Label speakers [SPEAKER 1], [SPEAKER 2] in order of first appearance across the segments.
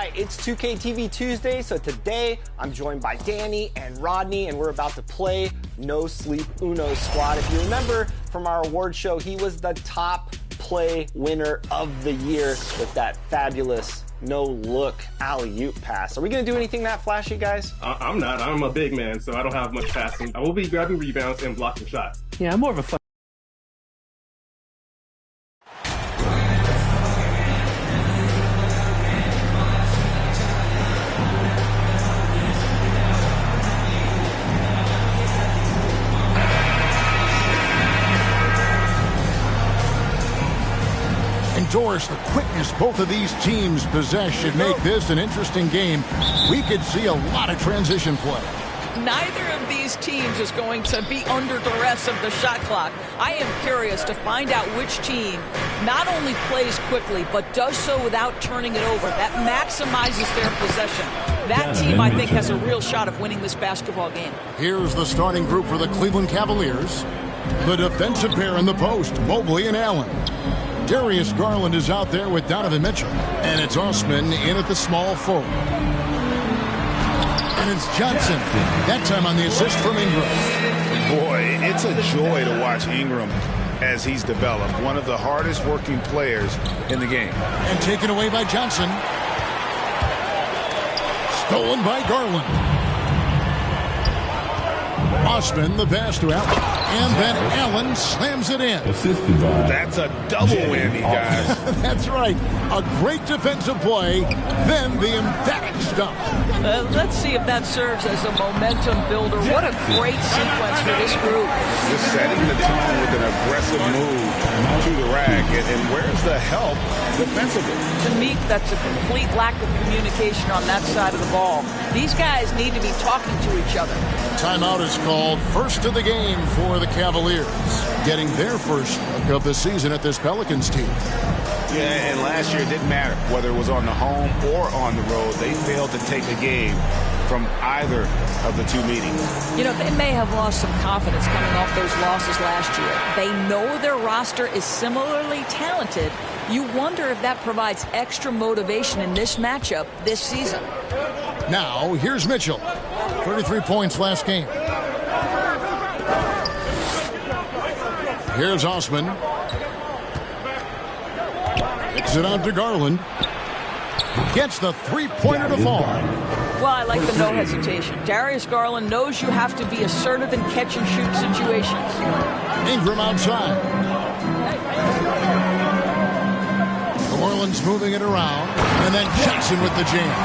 [SPEAKER 1] right, it's 2K TV Tuesday, so today I'm joined by Danny and Rodney, and we're about to play No Sleep Uno Squad. If you remember from our award show, he was the top play winner of the year with that fabulous no-look alley-oop pass. Are we going to do anything that flashy, guys?
[SPEAKER 2] I'm not. I'm a big man, so I don't have much passing. I will be grabbing rebounds and blocking shots.
[SPEAKER 3] Yeah, I'm more of a
[SPEAKER 4] Doris, the quickness both of these teams possess should make this an interesting game. We could see a lot of transition play.
[SPEAKER 5] Neither of these teams is going to be under duress of the shot clock. I am curious to find out which team not only plays quickly, but does so without turning it over. That maximizes their possession. That team, I think, has a real shot of winning this basketball game.
[SPEAKER 4] Here's the starting group for the Cleveland Cavaliers. The defensive pair in the post, Mobley and Allen. Darius Garland is out there with Donovan Mitchell. And it's Osman in at the small forward. And it's Johnson. That time on the assist from Ingram.
[SPEAKER 6] Boy, it's a joy to watch Ingram as he's developed. One of the hardest working players in the game.
[SPEAKER 4] And taken away by Johnson. Stolen by Garland. Osman, the pass to Allen. And then Allen slams it in.
[SPEAKER 6] That's a double whammy, guys.
[SPEAKER 4] That's right. A great defensive play, then the emphatic stuff.
[SPEAKER 5] Let's see if that serves as a momentum builder. What a great sequence for this group.
[SPEAKER 6] Just setting the tone with an aggressive move to the rack. And where's the help defensively?
[SPEAKER 5] To me, that's a complete lack of communication on that side of the ball. These guys need to be talking to each other.
[SPEAKER 4] Timeout is called. First of the game for the Cavaliers, getting their first look of the season at this Pelicans team.
[SPEAKER 6] Yeah, and last year it didn't matter whether it was on the home or on the road. They failed to take a game from either of the two meetings.
[SPEAKER 5] You know, they may have lost some confidence coming off those losses last year. They know their roster is similarly talented. You wonder if that provides extra motivation in this matchup this season.
[SPEAKER 4] Now, here's Mitchell. 33 points last game. Here's Osman. Kicks it out to Garland. Gets the three-pointer to fall.
[SPEAKER 5] Well, I like the no hesitation. Darius Garland knows you have to be assertive in catch-and-shoot situations.
[SPEAKER 4] Ingram outside. New Orleans moving it around. And then Johnson with the jam.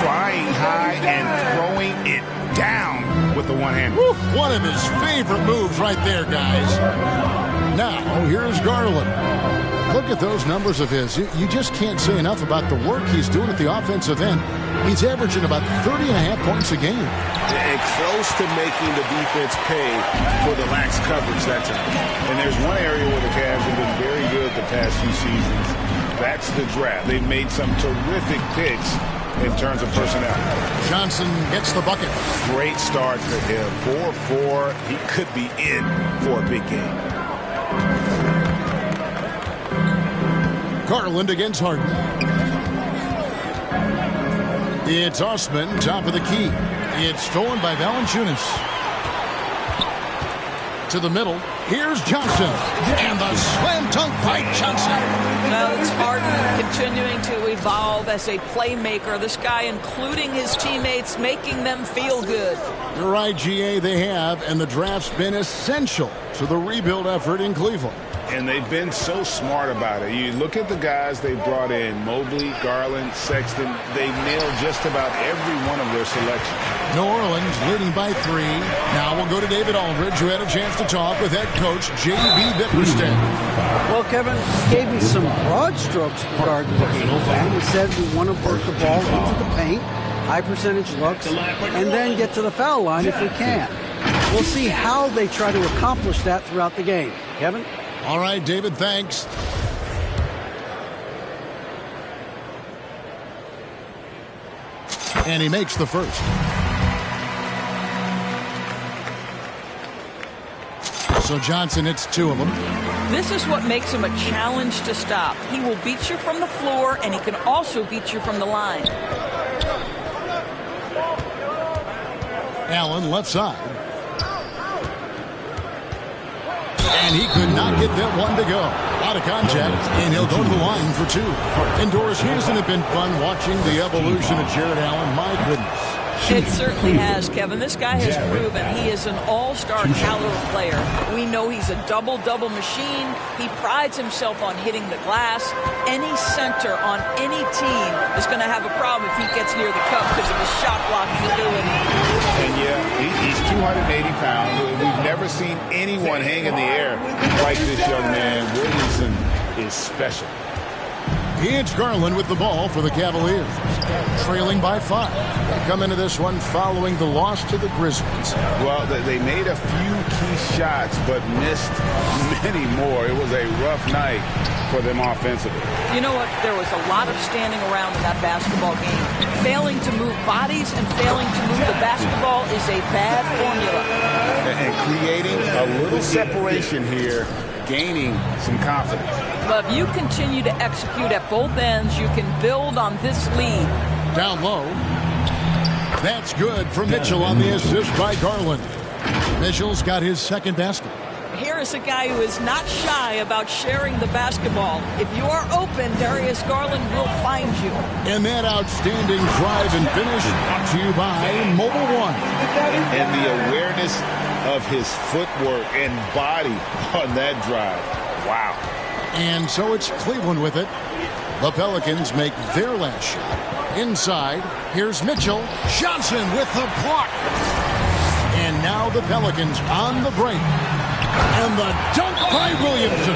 [SPEAKER 6] Flying high and throwing it down with the one-hand.
[SPEAKER 4] One of his favorite moves right there, guys. Now, here's Garland. Look at those numbers of his. You just can't say enough about the work he's doing at the offensive end. He's averaging about 30.5 points a game.
[SPEAKER 6] And close to making the defense pay for the lax coverage that time. And there's one area where the Cavs have been very good the past few seasons. That's the draft. They've made some terrific picks in terms of personnel. Johnson
[SPEAKER 4] gets the bucket.
[SPEAKER 6] Great start for him. 4-4. He could be in for a big game.
[SPEAKER 4] Garland against Harden. It's Osman, top of the key. It's stolen by Valanciunas. To the middle. Here's Johnson. And the slam dunk by Johnson.
[SPEAKER 5] Well, it's Harden continuing to evolve as a playmaker. This guy, including his teammates, making them feel good.
[SPEAKER 4] You're right, GA, they have. And the draft's been essential to the rebuild effort in Cleveland.
[SPEAKER 6] And they've been so smart about it. You look at the guys they brought in, Mobley, Garland, Sexton. They nailed just about every one of their selections.
[SPEAKER 4] New Orleans leading by 3. Now we'll go to David Aldridge, who had a chance to talk with head coach J.B. Bickerstaff.
[SPEAKER 3] Well, Kevin gave me some broad strokes regarding the game plan. He said we want to work the ball into the paint, high percentage looks, and then get to the foul line if we can. We'll see how they try to accomplish that throughout the game. Kevin?
[SPEAKER 4] All right, David, thanks. And he makes the first. So Johnson hits 2 of them.
[SPEAKER 5] This is what makes him a challenge to stop. He will beat you from the floor, and he can also beat you from the line.
[SPEAKER 4] Allen left side. And he could not get that one to go. Out of contact, and he'll go to the line for 2. Indoors, hasn't it been fun watching the evolution of Jared Allen? My goodness.
[SPEAKER 5] It certainly has, Kevin. This guy has proven he is an all-star caliber player. We know he's a double-double machine. He prides himself on hitting the glass. Any center on any team is going to have a problem if he gets near the cup because of his shot blocking ability.
[SPEAKER 6] And yeah, he's 280 pounds. We've never seen anyone hang in the air like this young man. Williamson is special.
[SPEAKER 4] It's Garland with the ball for the Cavaliers, trailing by 5. They come into this one following the loss to the Grizzlies.
[SPEAKER 6] Well, they made a few key shots, but missed many more. It was a rough night for them offensively.
[SPEAKER 5] You know what? There was a lot of standing around in that basketball game. Failing to move bodies and failing to move the basketball is a bad formula.
[SPEAKER 6] And creating a little separation here, gaining some confidence.
[SPEAKER 5] But if you continue to execute at both ends, you can build on this lead.
[SPEAKER 4] Down low. That's good for Mitchell on the assist by Garland. Mitchell's got his second basket.
[SPEAKER 5] Here is a guy who is not shy about sharing the basketball. If you are open, Darius Garland will find you.
[SPEAKER 4] And that outstanding drive and finish brought to you by Mobile One.
[SPEAKER 6] And the awareness of his footwork and body on that drive. Wow.
[SPEAKER 4] And so it's Cleveland with it. The Pelicans make their last shot. Inside, here's Mitchell. Johnson with the block. And now the Pelicans on the break. And the dunk by Williamson.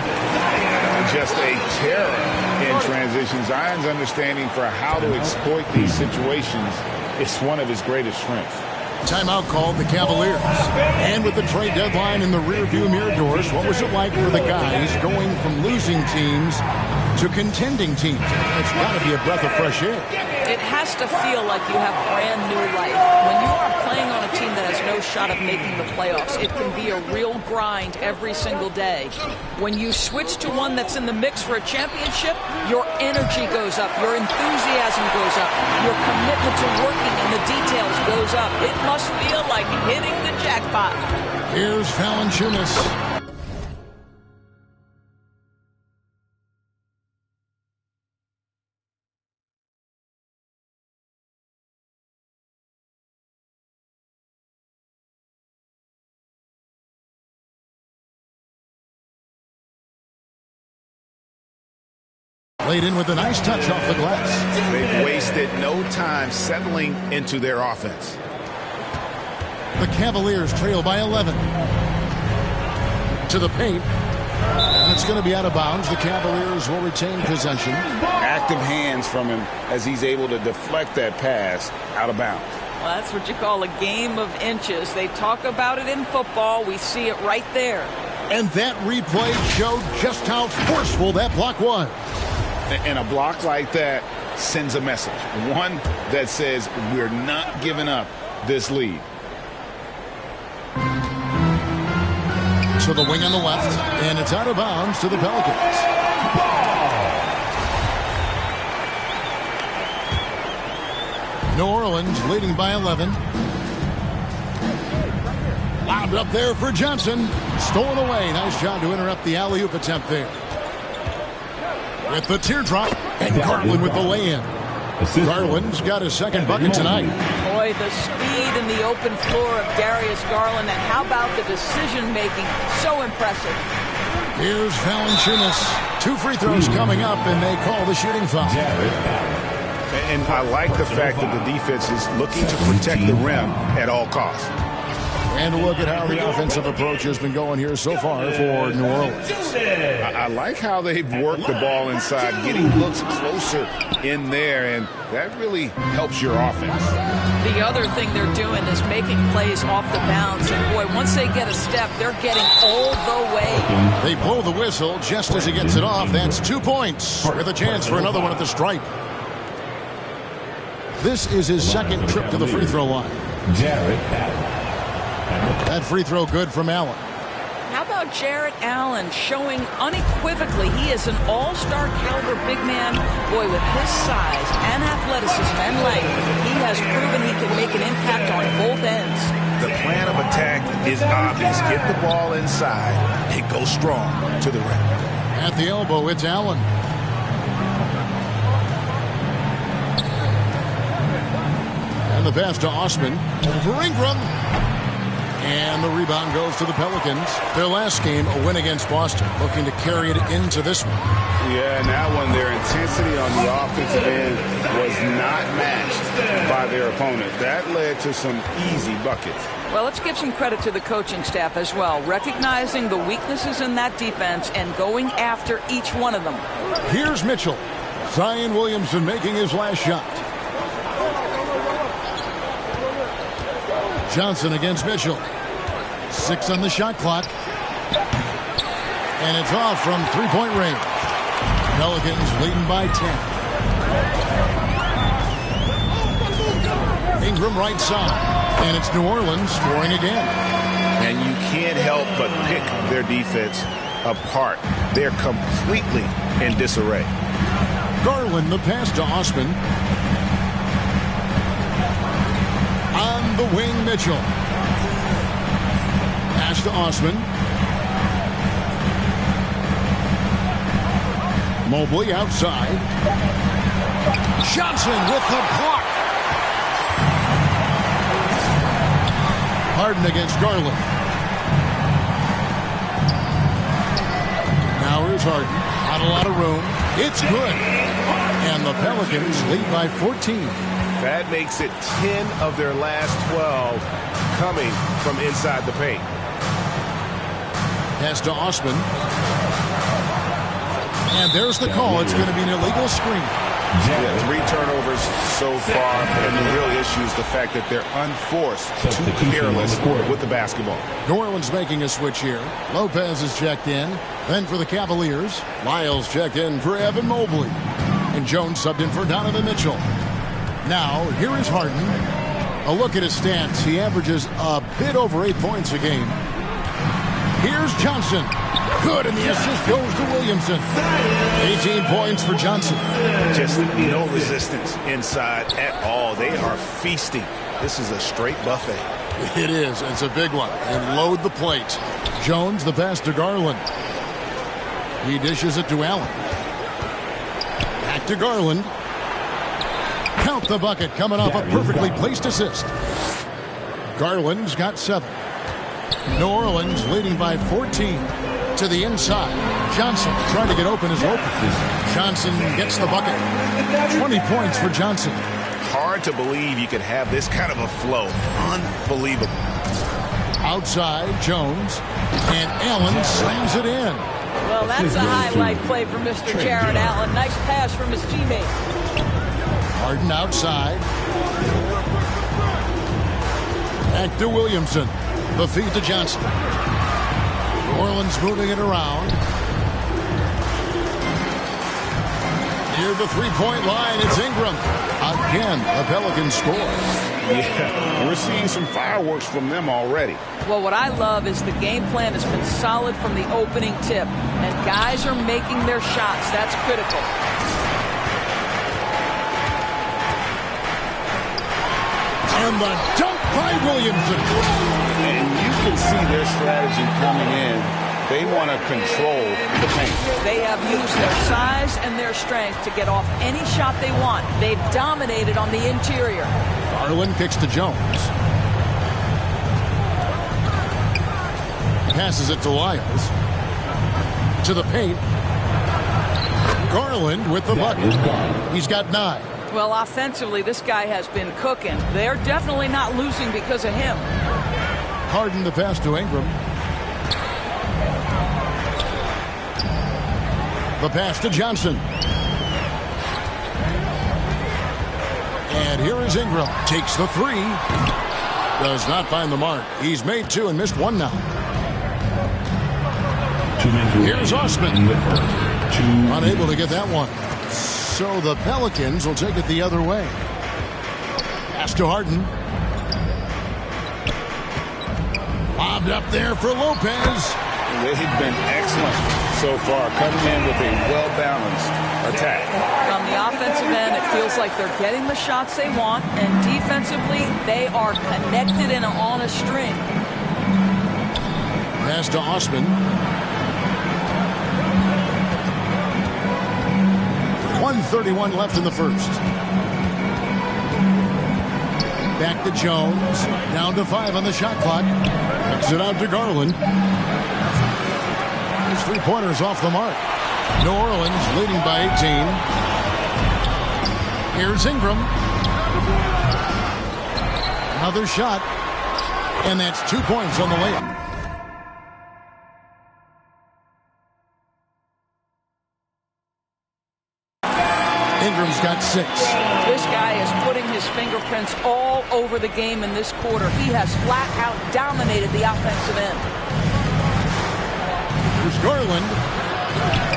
[SPEAKER 6] Just a terror in transition. Zion's understanding for how to exploit these situations is one of his greatest strengths.
[SPEAKER 4] Timeout called the Cavaliers. And with the trade deadline in the rearview mirror doors, what was it like for the guys going from losing teams to contending teams? It's got to be a breath of fresh air.
[SPEAKER 5] It has to feel like you have brand new life. When you are playing on a team that has no shot of making the playoffs, it can be a real grind every single day. When you switch to one that's in the mix for a championship, your energy goes up, your enthusiasm goes up, your commitment to working and the details goes up. It must feel like hitting the jackpot.
[SPEAKER 4] Here's Valanciunas. Played in with a nice touch off the glass.
[SPEAKER 6] They've wasted no time settling into their offense.
[SPEAKER 4] The Cavaliers trail by 11. To the paint. And it's going to be out of bounds. The Cavaliers will retain possession.
[SPEAKER 6] Active hands from him as he's able to deflect that pass out of bounds.
[SPEAKER 5] Well, that's what you call a game of inches. They talk about it in football. We see it right there.
[SPEAKER 4] And that replay showed just how forceful that block was.
[SPEAKER 6] And a block like that sends a message. One that says we're not giving up this lead.
[SPEAKER 4] To the wing on the left, and it's out of bounds to the Pelicans. New Orleans leading by 11. Lobbed up there for Johnson. Stolen away. Nice job to interrupt the alley-oop attempt there. With the teardrop, and Garland with the lay-in. Garland's got his second bucket tonight.
[SPEAKER 5] Boy, the speed and the open floor of Darius Garland, and how about the decision-making? So impressive.
[SPEAKER 4] Here's Valanciunas. 2 free throws coming up, and they call the shooting foul.
[SPEAKER 6] And I like the fact that the defense is looking to protect the rim at all costs.
[SPEAKER 4] And a look at how the offensive approach has been going here so far for New Orleans.
[SPEAKER 6] I like how they've worked the ball inside, getting looks closer in there, and that really helps your offense.
[SPEAKER 5] The other thing they're doing is making plays off the bounce. And, boy, once they get a step, they're getting all the way.
[SPEAKER 4] They blow the whistle just as he gets it off. That's 2 points with a chance for another one at the stripe. This is his second trip to the free throw line. That free throw good from Allen.
[SPEAKER 5] How about Jarrett Allen showing unequivocally he is an all-star caliber big man? Boy, with his size and athleticism and length, he has proven he can make an impact on both ends.
[SPEAKER 6] The plan of attack is obvious. Get the ball inside and go strong to the rim.
[SPEAKER 4] At the elbow, it's Allen. And the pass to Osman. Over Ingram. And the rebound goes to the Pelicans. Their last game, a win against Boston, looking to carry it into this one.
[SPEAKER 6] Yeah, and that one, their intensity on the offensive end was not matched by their opponent. That led to some easy buckets.
[SPEAKER 5] Well, let's give some credit to the coaching staff as well, recognizing the weaknesses in that defense and going after each one of them.
[SPEAKER 4] Here's Mitchell. Zion Williamson making his last shot. Johnson against Mitchell. 6 on the shot clock. And it's off from three-point range. Pelicans leading by 10. Ingram right side. And it's New Orleans scoring again.
[SPEAKER 6] And you can't help but pick their defense apart. They're completely in disarray.
[SPEAKER 4] Garland, the pass to Osman. On the wing, Mitchell. Pass to Osman. Mobley outside. Johnson with the block. Harden against Garland. Now here's Harden. Not a lot of room. It's good. And the Pelicans lead by 14.
[SPEAKER 6] That makes it 10 of their last 12 coming from inside the paint.
[SPEAKER 4] Pass to Osman. And there's the call. It's going to be an illegal screen.
[SPEAKER 6] Yeah, 3 turnovers so far, and the real issue is the fact that they're unforced, too careless with the basketball.
[SPEAKER 4] New Orleans making a switch here. Lopez is checked in. Then for the Cavaliers, Lyles checked in for Evan Mobley. And Jones subbed in for Donovan Mitchell. Now, here is Harden. A look at his stats. He averages a bit over 8 points a game. Here's Johnson. Good, and the assist goes to Williamson. 18 points for Johnson.
[SPEAKER 6] Just no resistance inside at all. They are feasting. This is a straight buffet.
[SPEAKER 4] It is. It's a big one. And load the plate. Jones, the pass to Garland. He dishes it to Allen. Back to Garland. Count the bucket coming off a perfectly placed assist. Garland's got 7. New Orleans leading by 14. To the inside. Johnson trying to get open as open. Johnson gets the bucket. 20 points for Johnson.
[SPEAKER 6] Hard to believe you could have this kind of a flow. Unbelievable.
[SPEAKER 4] Outside, Jones. And Allen slams it in.
[SPEAKER 5] Well, that's a highlight play for Mr. Jarrett Allen. Nice pass from his teammate.
[SPEAKER 4] Harden outside. Back to Williamson. The feed to Johnson. New Orleans moving it around. Near the three-point line, it's Ingram. Again, the Pelicans score.
[SPEAKER 6] Yeah, we're seeing some fireworks from them already.
[SPEAKER 5] Well, what I love is the game plan has been solid from the opening tip, and guys are making their shots. That's critical.
[SPEAKER 4] And the dunk by Williamson.
[SPEAKER 6] And you can see their strategy coming in. They want to control the paint.
[SPEAKER 5] They have used their size and their strength to get off any shot they want. They've dominated on the interior.
[SPEAKER 4] Garland kicks to Jones. Passes it to Lyles. To the paint. Garland with the bucket. He's got 9.
[SPEAKER 5] Well, offensively, this guy has been cooking. They're definitely not losing because of him.
[SPEAKER 4] Harden the pass to Ingram. The pass to Johnson. And here is Ingram. Takes the 3. Does not find the mark. He's made 2 and missed 1 now. Here's Osman. Unable to get that one. So the Pelicans will take it the other way. Pass to Harden. Lobbed up there for Lopez.
[SPEAKER 6] they've been excellent so far, coming in with a well-balanced attack.
[SPEAKER 5] On the offensive end, it feels like they're getting the shots they want, and defensively, they are connected and on a string.
[SPEAKER 4] Pass to Osman. 1:31 left in the first. Back to Jones. Down to 5 on the shot clock. Kicks it out to Garland. His three-pointers off the mark. New Orleans leading by 18. Here's Ingram. Another shot. And that's 2 points on the layup. Ingram's got 6.
[SPEAKER 5] This guy is putting his fingerprints all over the game in this quarter. He has flat out dominated the offensive end.
[SPEAKER 4] Here's Garland.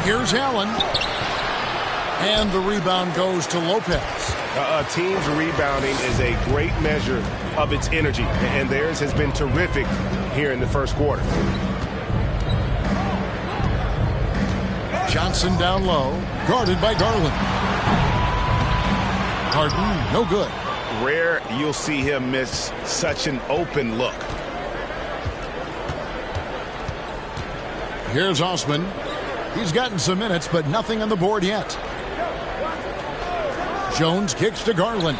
[SPEAKER 4] Here's Allen. And the rebound goes to Lopez.
[SPEAKER 6] A team's rebounding is a great measure of its energy, and theirs has been terrific here in the first quarter.
[SPEAKER 4] Johnson down low, guarded by Garland. Harden, no good.
[SPEAKER 6] Rare you'll see him miss such an open look.
[SPEAKER 4] Here's Osman. He's gotten some minutes, but nothing on the board yet. Jones kicks to Garland.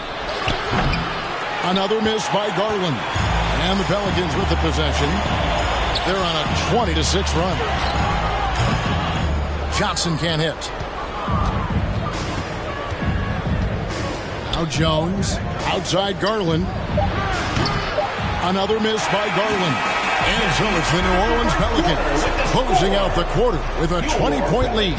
[SPEAKER 4] Another miss by Garland. And the Pelicans with the possession. They're on a 20-6 run. Johnson can't hit. Now Jones outside Garland. Another miss by Garland. And so it's the New Orleans Pelicans closing out the quarter with a 20-point lead.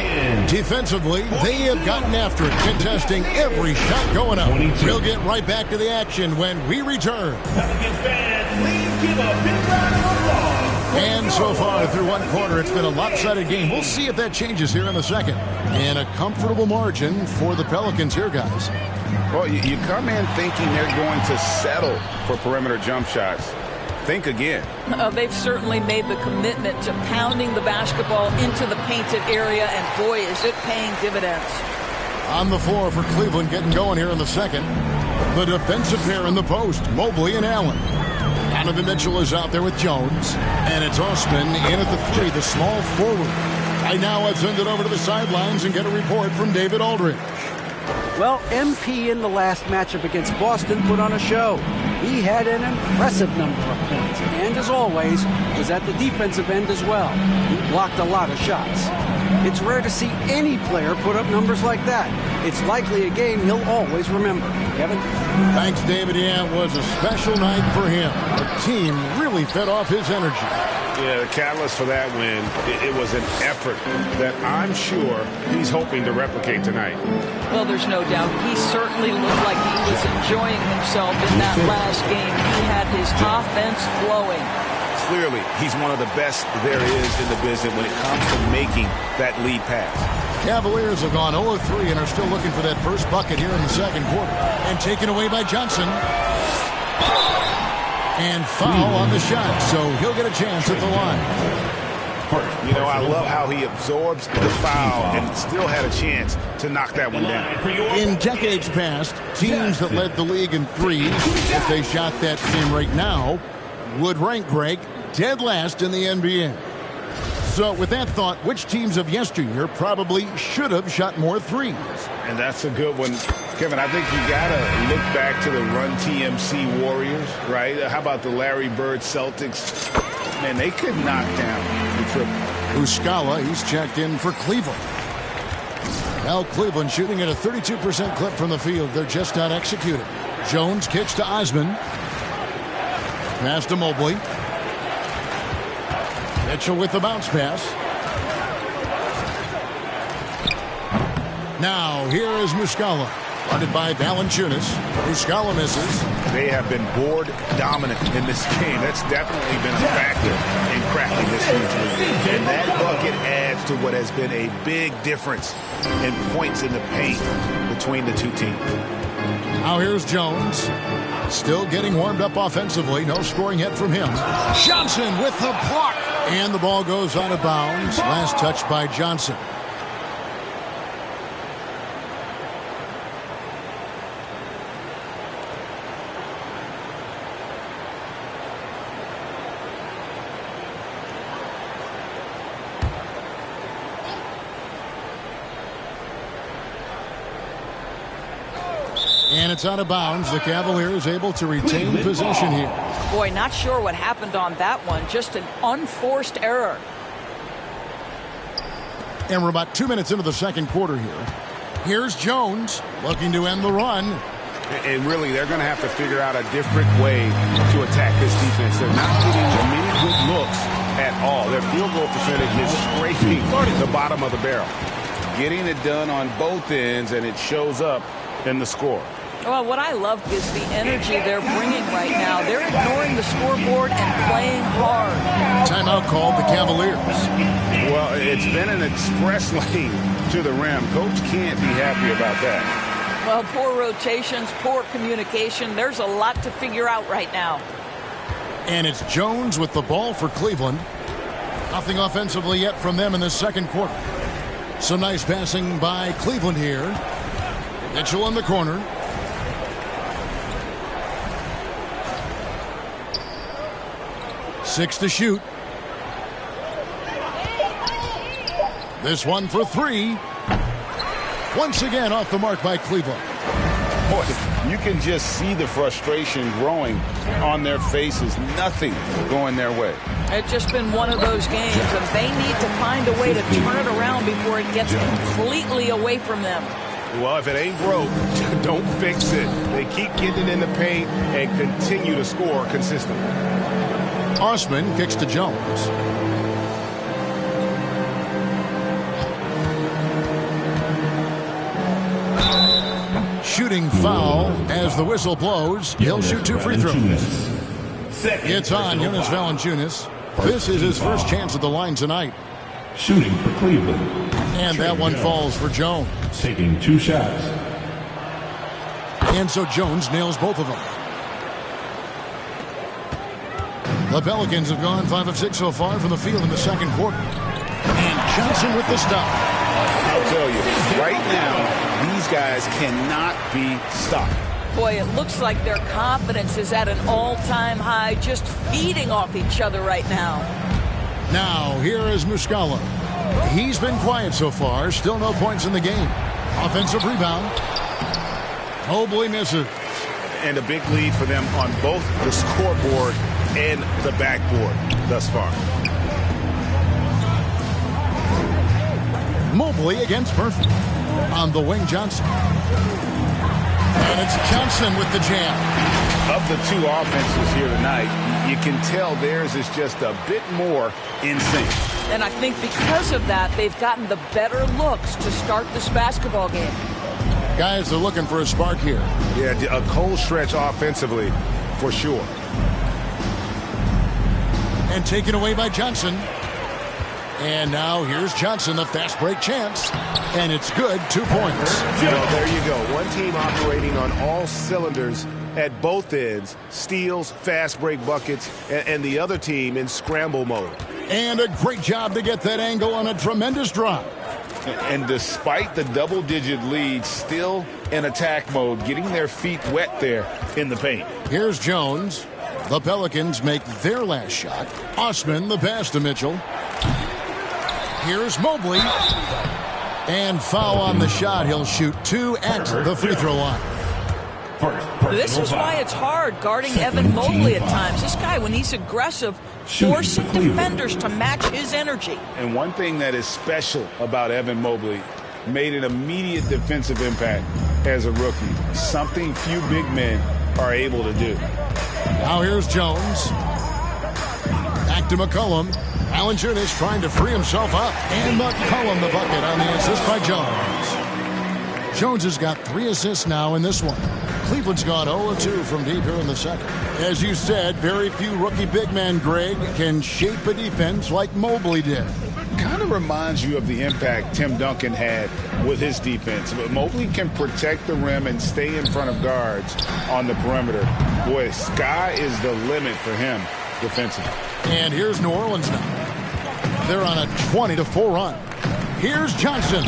[SPEAKER 4] Defensively, they have gotten after it, contesting every shot going up. We'll get right back to the action when we return.
[SPEAKER 7] Pelicans fans, please give a big round of applause.
[SPEAKER 4] And so far through one quarter, it's been a lopsided game. We'll see if that changes here in the second. And a comfortable margin for the Pelicans here, guys.
[SPEAKER 6] Well, you come in thinking they're going to settle for perimeter jump shots. Think again.
[SPEAKER 5] They've certainly made the commitment to pounding the basketball into the painted area, and boy, is it paying dividends.
[SPEAKER 4] On the floor for Cleveland getting going here in the second. The defensive pair in the post, Mobley and Allen. Donovan Mitchell is out there with Jones. And it's Osman in at the 3, the small forward. Right now, let's send it over to the sidelines and get a report from David Aldridge.
[SPEAKER 3] Well, MP in the last matchup against Boston put on a show. He had an impressive number of points, and as always, was at the defensive end as well. He blocked a lot of shots. It's rare to see any player put up numbers like that. It's likely a game he'll always remember. Kevin?
[SPEAKER 4] Thanks, David. Yeah, it was a special night for him. The team really fed off his energy.
[SPEAKER 6] Yeah, the catalyst for that win, it was an effort that I'm sure he's hoping to replicate tonight.
[SPEAKER 5] Well, there's no doubt. He certainly looked like he was enjoying himself in that last game. He had his offense flowing.
[SPEAKER 6] Clearly, he's one of the best there is in the business when it comes to making that lead pass.
[SPEAKER 4] Cavaliers have gone 0-3 and are still looking for that first bucket here in the second quarter. And taken away by Johnson. And foul on the shot, so he'll get a chance at the line.
[SPEAKER 6] You know, I love how he absorbs the foul and still had a chance to knock that one down.
[SPEAKER 4] In decades past, teams that led the league in threes, if they shot that same rate now, would rank, Greg, dead last in the NBA. So with that thought, which teams of yesteryear probably should have shot more threes?
[SPEAKER 6] And that's a good one. Kevin, I think you got to look back to the Run TMC Warriors, right? How about the Larry Bird Celtics? Man, they could knock down the triple.
[SPEAKER 4] Muscala, he's checked in for Cleveland. Now Cleveland shooting at a 32% clip from the field. They're just not executing. Jones kicks to Osman. Pass to Mobley. Mitchell with the bounce pass. Now here is Muscala. Guarded by Valanciunas. Muscala misses.
[SPEAKER 6] They have been board dominant in this game. That's definitely been a factor in cracking this huge lead. And that bucket adds to what has been a big difference in points in the paint between the two teams.
[SPEAKER 4] Now here's Jones. Still getting warmed up offensively. No scoring yet from him. Johnson with the block. And the ball goes out of bounds. Last touch by Johnson. And it's out of bounds. The Cavaliers able to retain possession here.
[SPEAKER 5] Boy, not sure what happened on that one. Just an unforced error.
[SPEAKER 4] And we're about 2 minutes into the second quarter here. Here's Jones looking to end the run.
[SPEAKER 6] And really, they're going to have to figure out a different way to attack this defense. They're not getting many good looks at all. Their field goal percentage is scraping the bottom of the barrel. Getting it done on both ends, and it shows up in the score.
[SPEAKER 5] Well, what I love is the energy they're bringing right now. They're ignoring the scoreboard and playing hard.
[SPEAKER 4] Timeout called the Cavaliers.
[SPEAKER 6] Well, it's been an express lane to the rim. Coach can't be happy about that.
[SPEAKER 5] Well, poor rotations, poor communication. There's a lot to figure out right now.
[SPEAKER 4] And it's Jones with the ball for Cleveland. Nothing offensively yet from them in the second quarter. So nice passing by Cleveland here. Mitchell in the corner. Six to shoot. This one for three. Once again off the mark by Cleveland.
[SPEAKER 6] Boy, you can just see the frustration growing on their faces. Nothing going their way.
[SPEAKER 5] It's just been one of those games, and they need to find a way to turn it around before it gets completely away from them.
[SPEAKER 6] Well, if it ain't broke, don't fix it. They keep getting it in the paint and continue to score consistently.
[SPEAKER 4] Osman kicks to Jones. Shooting foul as the whistle blows. He'll shoot two free throws. It's on Jonas Valanciunas. This is his first chance at the line tonight.
[SPEAKER 8] Shooting for Cleveland.
[SPEAKER 4] And that one falls for Jones.
[SPEAKER 8] Taking two shots.
[SPEAKER 4] And so Jones nails both of them. The Pelicans have gone 5 of 6 so far from the field in the second quarter. And Johnson with the stop.
[SPEAKER 6] I'll tell you, right now, these guys cannot be stopped.
[SPEAKER 5] Boy, it looks like their confidence is at an all-time high, just feeding off each other right now.
[SPEAKER 4] Now, here is Muscala. He's been quiet so far. Still no points in the game. Offensive rebound. Mobley misses.
[SPEAKER 6] And a big lead for them on both the scoreboard and the backboard thus far.
[SPEAKER 4] Mobley against Murphy. On the wing, Johnson. And it's Johnson with the jam.
[SPEAKER 6] Of the two offenses here tonight, you can tell theirs is just a bit more in sync.
[SPEAKER 5] And I think because of that, they've gotten the better looks to start this basketball game.
[SPEAKER 4] Guys are looking for a spark here.
[SPEAKER 6] Yeah, a cold stretch offensively, for sure.
[SPEAKER 4] And taken away by Johnson. And now here's Johnson, the fast break chance. And it's good, 2 points.
[SPEAKER 6] Well, there you go. One team operating on all cylinders at both ends. Steals, fast break buckets, and the other team in scramble mode.
[SPEAKER 4] And a great job to get that angle on a tremendous drive.
[SPEAKER 6] And despite the double-digit lead, still in attack mode, getting their feet wet there in the paint.
[SPEAKER 4] Here's Jones. The Pelicans make their last shot. Osman, the pass to Mitchell. Here's Mobley. And foul on the shot. He'll shoot 2 at the free throw line.
[SPEAKER 5] This is why it's hard guarding Evan Mobley at times. This guy, when he's aggressive, forcing defenders to match his energy.
[SPEAKER 6] And one thing that is special about Evan Mobley, made an immediate defensive impact as a rookie. Something few big men are able to do.
[SPEAKER 4] Now here's Jones. Back to McCollum. Valanciunas trying to free himself up. And McCollum the bucket on the assist by Jones. Jones has got 3 assists now in this one. Cleveland's gone 0-2 from deep here in the second. As you said, very few rookie big men, Greg, can shape a defense like Mobley did.
[SPEAKER 6] Kind of reminds you of the impact Tim Duncan had with his defense. But Mobley can protect the rim and stay in front of guards on the perimeter. Boy, sky is the limit for him defensively.
[SPEAKER 4] And here's New Orleans now. they're on a 20-4 run. Here's Johnson.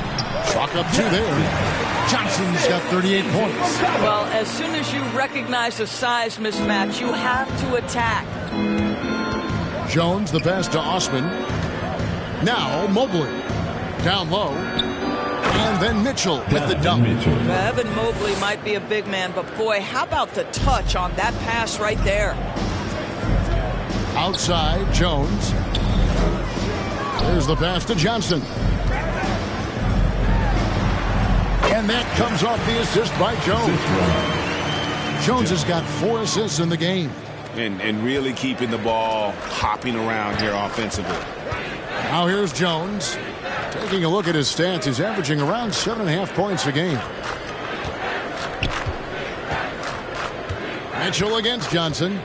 [SPEAKER 4] Chalk up 2 there. Johnson's got 38 points.
[SPEAKER 5] Well, as soon as you recognize a size mismatch, you have to attack.
[SPEAKER 4] Jones, the pass to Osman. Now Mobley. Down low. And then Mitchell with the dunk.
[SPEAKER 5] Evan Mobley might be a big man, but boy, how about the touch on that pass right there?
[SPEAKER 4] Outside, Jones. There's the pass to Johnson. And that comes off the assist by Jones. Jones has got 4 assists in the game.
[SPEAKER 6] And really keeping the ball hopping around here offensively.
[SPEAKER 4] Now here's Jones. Taking a look at his stats, he's averaging around 7.5 points a game. Mitchell against Johnson.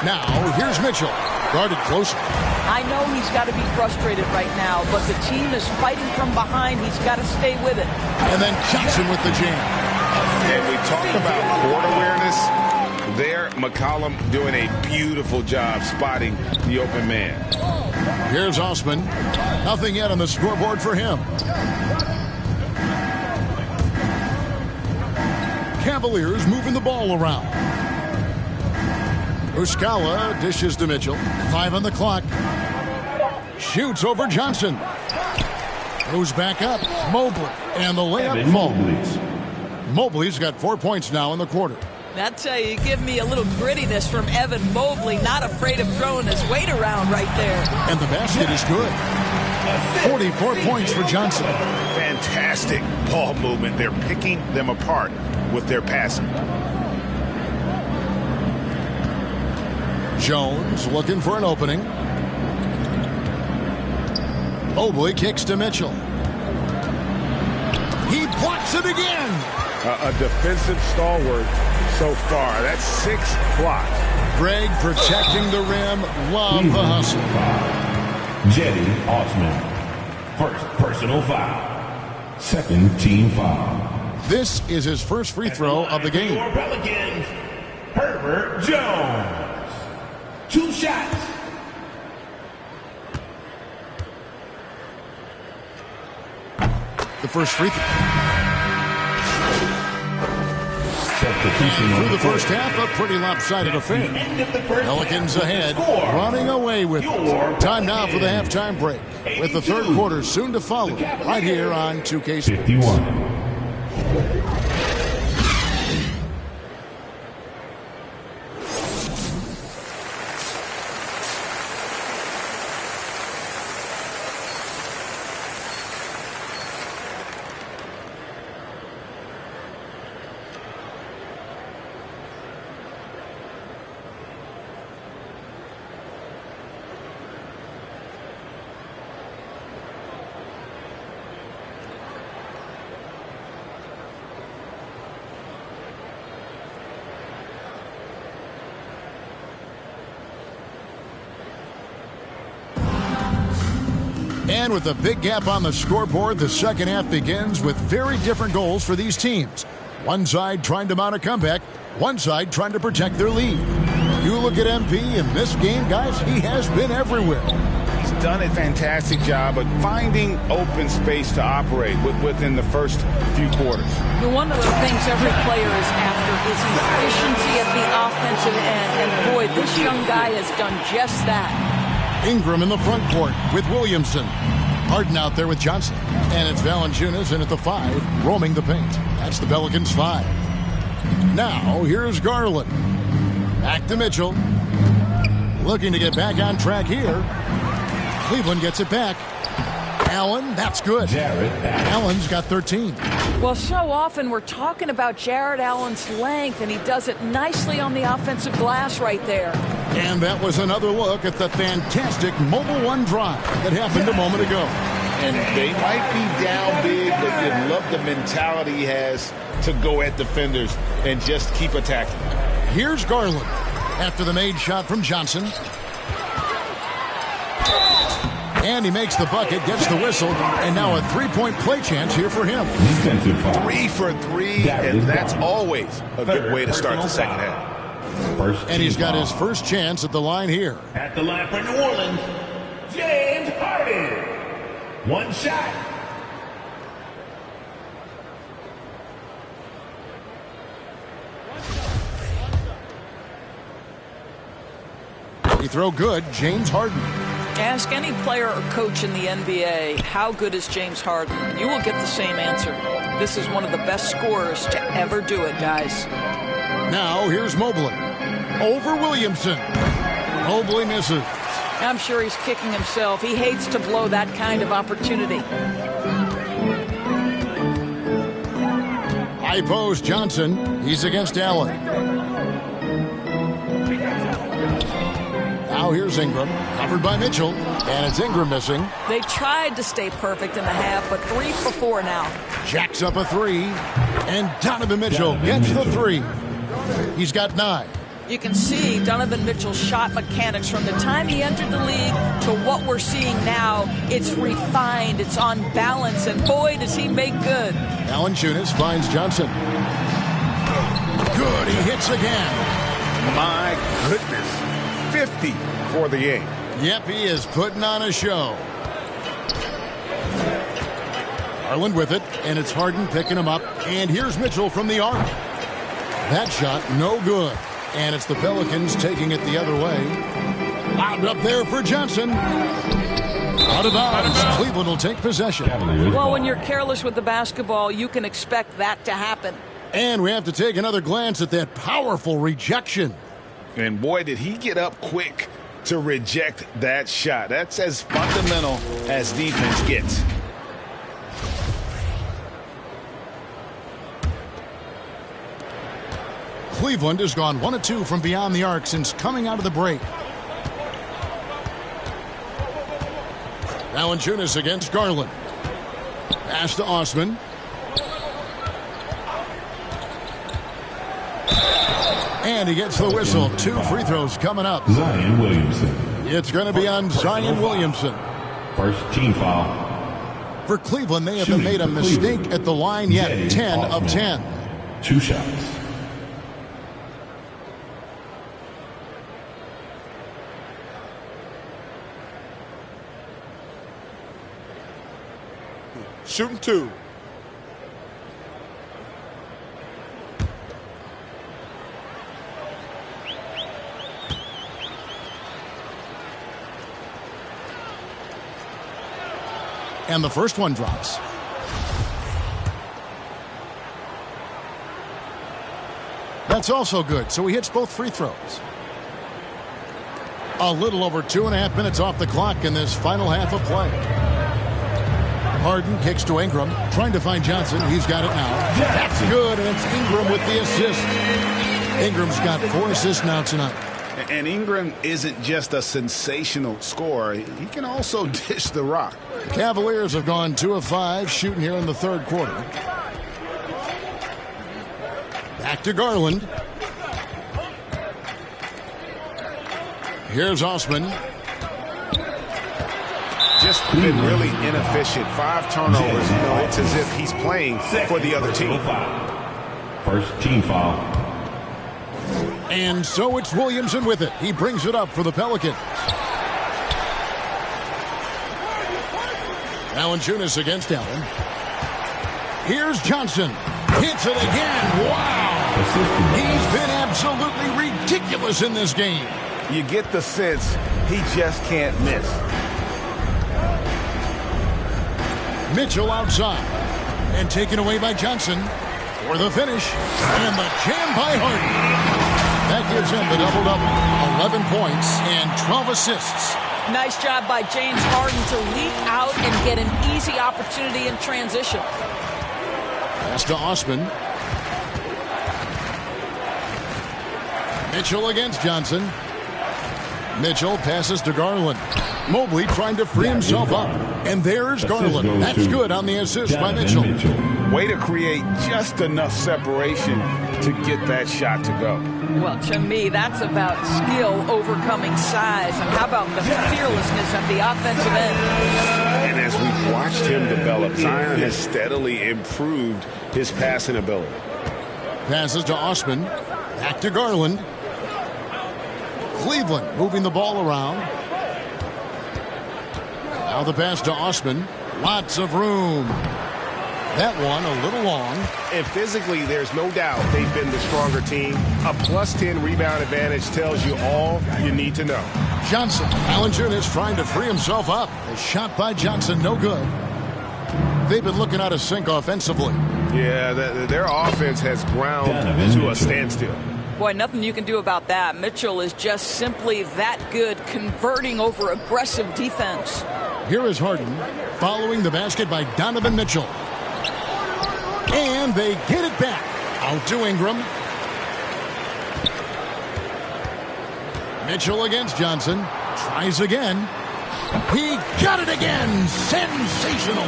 [SPEAKER 4] Now here's Mitchell. Guarded closer.
[SPEAKER 5] I know he's got to be frustrated right now, but the team is fighting from behind. He's got to stay with it.
[SPEAKER 4] And then Johnson with the jam.
[SPEAKER 6] And we talk about court awareness. There, McCollum doing a beautiful job spotting the open man.
[SPEAKER 4] Here's Osman. Nothing yet on the scoreboard for him. Cavaliers moving the ball around. Uscala dishes to Mitchell. 5 on the clock. Shoots over Johnson. Goes back up. Mobley. And the layup falls. Mobley's got 4 points now in the quarter.
[SPEAKER 5] I tell you, give me a little grittiness from Evan Mobley. Not afraid of throwing his weight around right there.
[SPEAKER 4] And the basket is good. 44 points for Johnson.
[SPEAKER 6] Fantastic ball movement. They're picking them apart with their passing.
[SPEAKER 4] Jones looking for an opening. Mobley kicks to Mitchell. He blocks it again.
[SPEAKER 6] A defensive stalwart so far. That's 6 blocks.
[SPEAKER 4] Greg protecting the rim. Love the hustle.
[SPEAKER 8] Jetty Osman. First personal foul. Second team foul.
[SPEAKER 4] This is his first free throw of the game.
[SPEAKER 7] For Pelicans, Herbert Jones. 2 shots.
[SPEAKER 4] The first free throw.
[SPEAKER 8] Substitution
[SPEAKER 4] Through the first half, a pretty lopsided affair. Pelicans ahead, running away with it. Time now for the halftime break, with the third quarter soon to follow, right here on 2K Sports.
[SPEAKER 8] 51.
[SPEAKER 4] And with a big gap on the scoreboard, the second half begins with very different goals for these teams. One side trying to mount a comeback, one side trying to protect their lead. You look at MP in this game, guys, he has been everywhere.
[SPEAKER 6] He's done a fantastic job of finding open space to operate within the first few quarters.
[SPEAKER 5] One of the things every player is after is efficiency at the offensive end. And boy, this young guy has done just that.
[SPEAKER 4] Ingram in the front court with Williamson. Harden out there with Johnson. And it's Valanciunas in at the 5, roaming the paint. That's the Pelicans 5. Now, here's Garland. Back to Mitchell. Looking to get back on track here. Cleveland gets it back. Allen, that's good. Allen's got 13.
[SPEAKER 5] Well, so often we're talking about Jared Allen's length, and he does it nicely on the offensive glass right there.
[SPEAKER 4] And that was another look at the fantastic Mobile One drive that happened a moment ago.
[SPEAKER 6] And they might be down big, but you love the mentality he has to go at defenders and just keep attacking.
[SPEAKER 4] Here's Garland after the made shot from Johnson. And he makes the bucket, gets the whistle, and now a three-point play chance here for him.
[SPEAKER 6] 3 for 3, and that's always a good way to start the second half.
[SPEAKER 4] And he's got his first chance at the line here.
[SPEAKER 8] At the line for New Orleans, James Harden. One shot.
[SPEAKER 4] He throw good, James Harden.
[SPEAKER 5] Ask any player or coach in the NBA, how good is James Harden? You will get the same answer. This is one of the best scorers to ever do it, guys.
[SPEAKER 4] Now here's Mobley. Over Williamson. Mobley misses.
[SPEAKER 5] I'm sure he's kicking himself. He hates to blow that kind of opportunity.
[SPEAKER 4] High post Johnson. He's against Allen. Now here's Ingram, covered by Mitchell, and it's Ingram missing.
[SPEAKER 5] They tried to stay perfect in the half, but 3 for 4 now.
[SPEAKER 4] Jacks up a 3, and Donovan Mitchell gets the 3. He's got 9.
[SPEAKER 5] You can see Donovan Mitchell's shot mechanics from the time he entered the league to what we're seeing now. It's refined, it's on balance, and boy, does he make good.
[SPEAKER 4] Valanciunas finds Johnson. Good, he hits again.
[SPEAKER 6] My goodness. 50 for the game.
[SPEAKER 4] Yep, he is putting on a show. Garland with it, and it's Harden picking him up. And here's Mitchell from the arc. That shot, no good. And it's the Pelicans taking it the other way. Out up there for Johnson. Out of bounds. Cleveland will take possession.
[SPEAKER 5] Well, when you're careless with the basketball, you can expect that to happen.
[SPEAKER 4] And we have to take another glance at that powerful rejection.
[SPEAKER 6] And boy, did he get up quick to reject that shot. That's as fundamental as defense gets.
[SPEAKER 4] Cleveland has gone 1 of 2 from beyond the arc since coming out of the break. Valanciunas against Garland. Pass to Osman. And he gets the whistle. 2 free throws coming up.
[SPEAKER 8] Zion Williamson.
[SPEAKER 4] It's going to be on Zion Williamson.
[SPEAKER 8] First team foul.
[SPEAKER 4] For Cleveland, they haven't made a mistake at the line yet. 10 of 10.
[SPEAKER 8] 2 shots.
[SPEAKER 6] Shooting 2.
[SPEAKER 4] And the first one drops. That's also good, so he hits both free throws. A little over 2.5 minutes off the clock in this final half of play. Harden kicks to Ingram, trying to find Johnson. He's got it now. That's good, and it's Ingram with the assist. Ingram's got 4 assists now tonight.
[SPEAKER 6] And Ingram isn't just a sensational scorer. He can also dish the rock.
[SPEAKER 4] The Cavaliers have gone 2 of 5 shooting here in the third quarter. Back to Garland. Here's Osman.
[SPEAKER 6] Just been really inefficient. 5 turnovers. You know, it's as if he's playing for the other team.
[SPEAKER 8] First team foul.
[SPEAKER 4] And so it's Williamson with it. He brings it up for the Pelicans. Valanciunas against Allen. Here's Johnson. Hits it again. Wow. He's been absolutely ridiculous in this game.
[SPEAKER 6] You get the sense he just can't miss.
[SPEAKER 4] Mitchell outside. And taken away by Johnson for the finish. And the jam by Harden. That gives him the double-double. 11 points and 12 assists.
[SPEAKER 5] Nice job by James Harden to leap out and get an easy opportunity in transition.
[SPEAKER 4] Pass to Osman. Mitchell against Johnson. Mitchell passes to Garland. Mobley trying to free himself up. And there's Garland. That's good on the assist by Mitchell.
[SPEAKER 6] Way to create just enough separation to get that shot to go.
[SPEAKER 5] Well, to me, that's about skill overcoming size. And how about the fearlessness at the offensive end?
[SPEAKER 6] And as we've watched him develop, Zion has steadily improved his passing ability.
[SPEAKER 4] Passes to Osman. Back to Garland. Cleveland moving the ball around. Now the pass to Osman. Lots of room. That one a little long.
[SPEAKER 6] And physically, there's no doubt they've been the stronger team. A +10 rebound advantage tells you all you need to know.
[SPEAKER 4] Johnson. Valanciunas trying to free himself up. A shot by Johnson, no good. They've been looking out of sync offensively.
[SPEAKER 6] Yeah, their offense has ground to a standstill.
[SPEAKER 5] Boy, nothing you can do about that. Mitchell is just simply that good, converting over aggressive defense.
[SPEAKER 4] Here is Harden following the basket by Donovan Mitchell. And they get it back. Out to Ingram. Mitchell against Johnson. Tries again. He got it again. Sensational.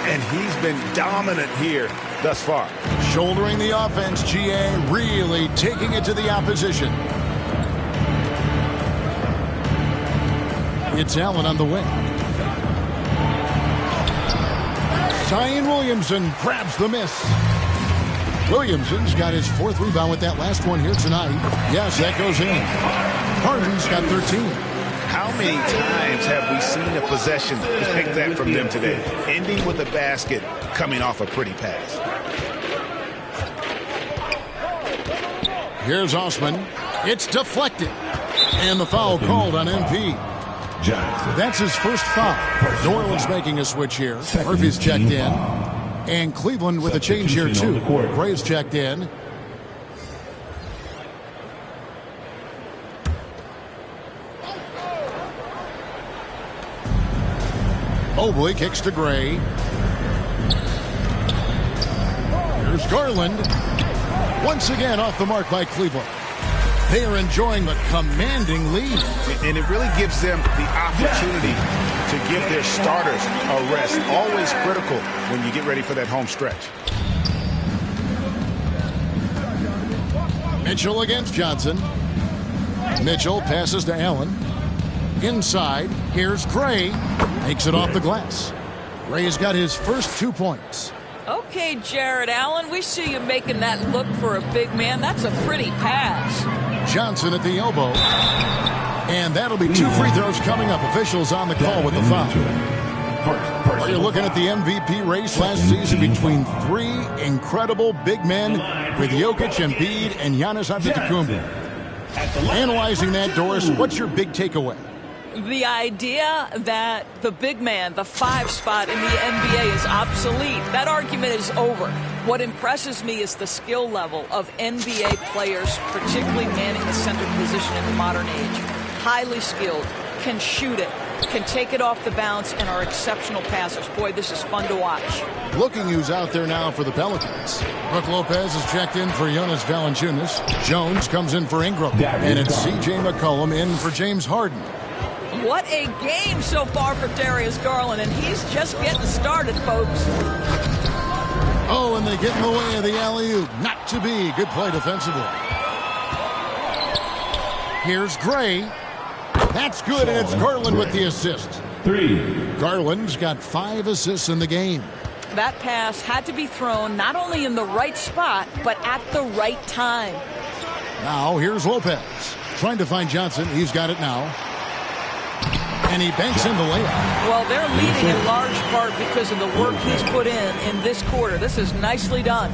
[SPEAKER 6] And he's been dominant here thus far.
[SPEAKER 4] Shouldering the offense, GA really taking it to the opposition. It's Allen on the wing. Zion Williamson grabs the miss. Williamson's got his 4th rebound with that last one here tonight. Yes, that goes in. Harden's got 13.
[SPEAKER 6] How many times have we seen a possession like that from them today? Ending with a basket, coming off a pretty pass.
[SPEAKER 4] Here's Osman. It's deflected. And the foul called on MP. That's his first foul. New Orleans making a switch here. Murphy's checked in. And Cleveland with a change here too. Gray's checked in. Mobley kicks to Gray. Here's Garland. Once again off the mark by Cleveland. They are enjoying the commanding lead.
[SPEAKER 6] And it really gives them the opportunity to give their starters a rest. Always critical when you get ready for that home stretch.
[SPEAKER 4] Mitchell against Johnson. Mitchell passes to Allen. Inside, here's Gray. Makes it off the glass. Gray's got his first 2 points.
[SPEAKER 5] Okay, Jared Allen, we see you making that look for a big man. That's a pretty pass.
[SPEAKER 4] Johnson at the elbow. And that'll be 2 free throws coming up. Officials on the call with the foul. Well, you're looking at the MVP race last season between 3 incredible big men with Jokic, Embiid, and Giannis Antetokounmpo. Analyzing that, Doris, what's your big takeaway?
[SPEAKER 5] The idea that the big man, the 5 spot in the NBA is obsolete. That argument is over. What impresses me is the skill level of NBA players, particularly manning the center position in the modern age. Highly skilled, can shoot it, can take it off the bounce, and are exceptional passers. Boy, this is fun to watch.
[SPEAKER 4] Looking who's out there now for the Pelicans. Brook Lopez is checked in for Jonas Valanciunas. Jones comes in for Ingram. And it's C.J. McCollum in for James Harden.
[SPEAKER 5] What a game so far for Darius Garland, and he's just getting started, folks.
[SPEAKER 4] Oh, and they get in the way of the alley-oop. Not to be. Good play defensively. Here's Gray. That's good, and it's Garland with the assist.
[SPEAKER 8] 3.
[SPEAKER 4] Garland's got 5 assists in the game.
[SPEAKER 5] That pass had to be thrown not only in the right spot, but at the right time.
[SPEAKER 4] Now, here's Lopez. Trying to find Johnson. He's got it now. And he banks in the layup.
[SPEAKER 5] Well, they're leading in large part because of the work he's put in this quarter. This is nicely done.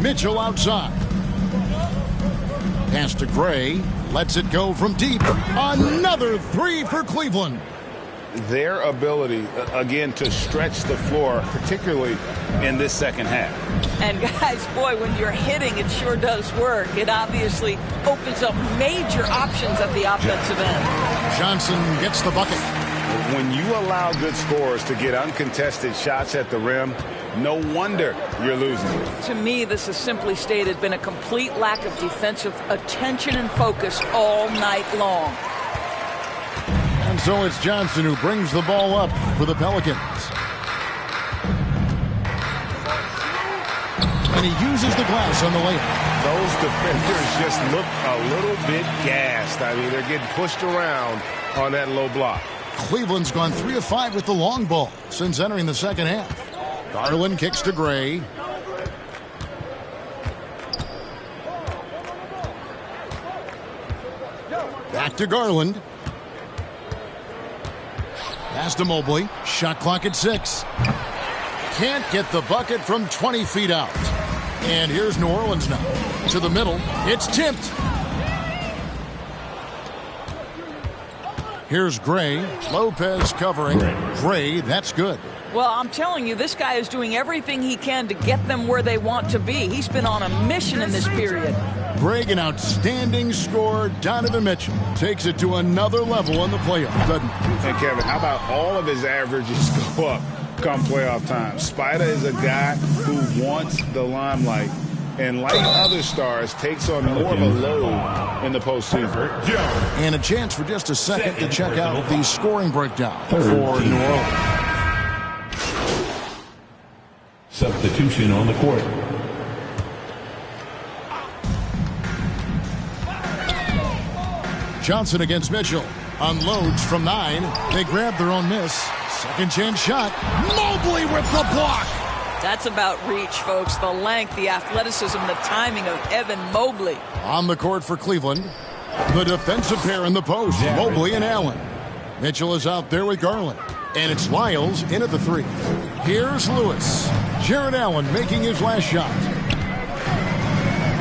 [SPEAKER 4] Mitchell outside. Pass to Gray. Lets it go from deep. Another 3 for Cleveland.
[SPEAKER 6] Their ability, again, to stretch the floor, particularly in this second half.
[SPEAKER 5] And guys, boy, when you're hitting, it sure does work. It obviously opens up major options at the offensive end.
[SPEAKER 4] Johnson gets the bucket.
[SPEAKER 6] When you allow good scorers to get uncontested shots at the rim, no wonder you're losing.
[SPEAKER 5] To me, this has simply stated been a complete lack of defensive attention and focus all night long.
[SPEAKER 4] And so it's Johnson who brings the ball up for the Pelicans. And he uses the glass on the layup.
[SPEAKER 6] Those defenders just look a little bit gassed. I mean, they're getting pushed around on that low block.
[SPEAKER 4] Cleveland's gone 3 of 5 with the long ball since entering the second half. Garland kicks to Gray. to Garland. Pass to Mobley. Shot clock at 6. Can't get the bucket from 20 feet out. And here's New Orleans now. To the middle. It's tipped. Here's Gray. Lopez covering. Gray, that's good.
[SPEAKER 5] Well, I'm telling you, this guy is doing everything he can to get them where they want to be. He's been on a mission in this period.
[SPEAKER 4] Greg, an outstanding scorer. Donovan Mitchell takes it to another level in the playoffs, doesn't he?
[SPEAKER 6] And Kevin, how about all of his averages go up come playoff time? Spider is a guy who wants the limelight, and like other stars, takes on more of a load in the postseason.
[SPEAKER 4] And a chance for just a second to check out the scoring breakdown for New Orleans.
[SPEAKER 8] Substitution on the court.
[SPEAKER 4] Johnson against Mitchell. Unloads from 9. They grab their own miss. Second chance shot. Mobley with the block.
[SPEAKER 5] That's about reach, folks. The length, the athleticism, the timing of Evan Mobley.
[SPEAKER 4] On the court for Cleveland. The defensive pair in the post. Mobley and Allen. Mitchell is out there with Garland. And it's Lyles in at the 3. Here's Lewis. Jared Allen making his last shot.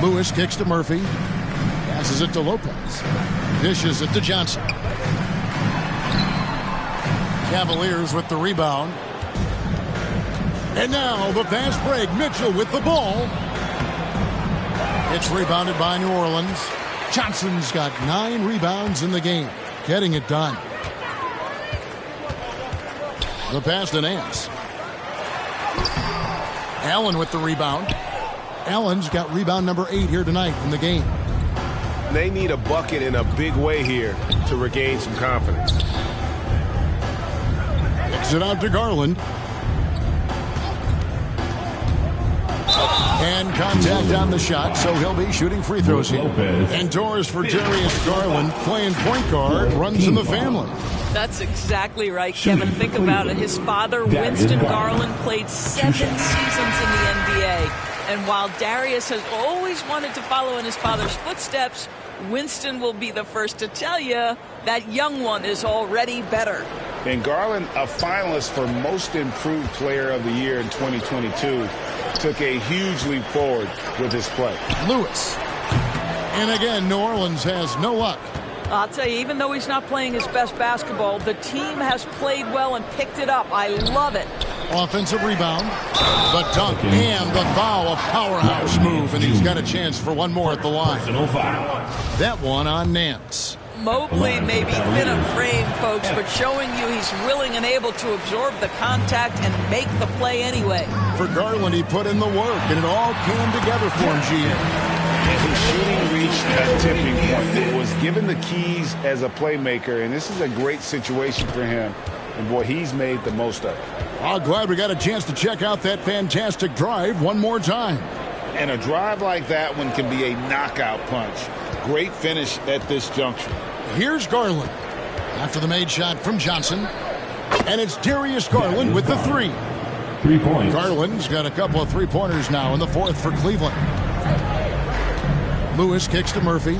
[SPEAKER 4] Lewis kicks to Murphy. Passes it to Lopez. Dishes it to Johnson. Cavaliers with the rebound. And now the fast break. Mitchell with the ball. It's rebounded by New Orleans. Johnson's got 9 rebounds in the game. Getting it done. The pass to Nance. Allen with the rebound. Allen's got rebound number 8 here tonight in the game.
[SPEAKER 6] They need a bucket in a big way here to regain some confidence.
[SPEAKER 4] Kicks it out to Garland. And contact on the shot, so he'll be shooting free throws here. And doors for Darius Garland, playing point guard, runs in the family.
[SPEAKER 5] That's exactly right, Kevin. Think about it. His father, Winston Garland, played 7 seasons in the NBA. And while Darius has always wanted to follow in his father's footsteps, Winston will be the first to tell you that young one is already better.
[SPEAKER 6] And Garland, a finalist for Most Improved Player of the Year in 2022, took a huge leap forward with his play.
[SPEAKER 4] Lewis. And again, New Orleans has no luck.
[SPEAKER 5] I'll tell you, even though he's not playing his best basketball, the team has played well and picked it up. I love it.
[SPEAKER 4] Offensive rebound. The dunk and the foul, a powerhouse move, and he's got a chance for one more at the line. That one on Nance.
[SPEAKER 5] Mobley may be thin of frame, folks, but showing you he's willing and able to absorb the contact and make the play anyway.
[SPEAKER 4] For Garland, he put in the work, and it all came together for him, GM.
[SPEAKER 6] And his shooting reached a tipping point. It was given the keys as a playmaker, and this is a great situation for him. And, boy, he's made the most of it.
[SPEAKER 4] I'm glad we got a chance to check out that fantastic drive one more time.
[SPEAKER 6] And a drive like that one can be a knockout punch. Great finish at this juncture.
[SPEAKER 4] Here's Garland. After the made shot from Johnson. And it's Darius Garland with the 3.
[SPEAKER 8] 3 points.
[SPEAKER 4] Garland's got a couple of three-pointers now in the 4th for Cleveland. Lewis kicks to Murphy.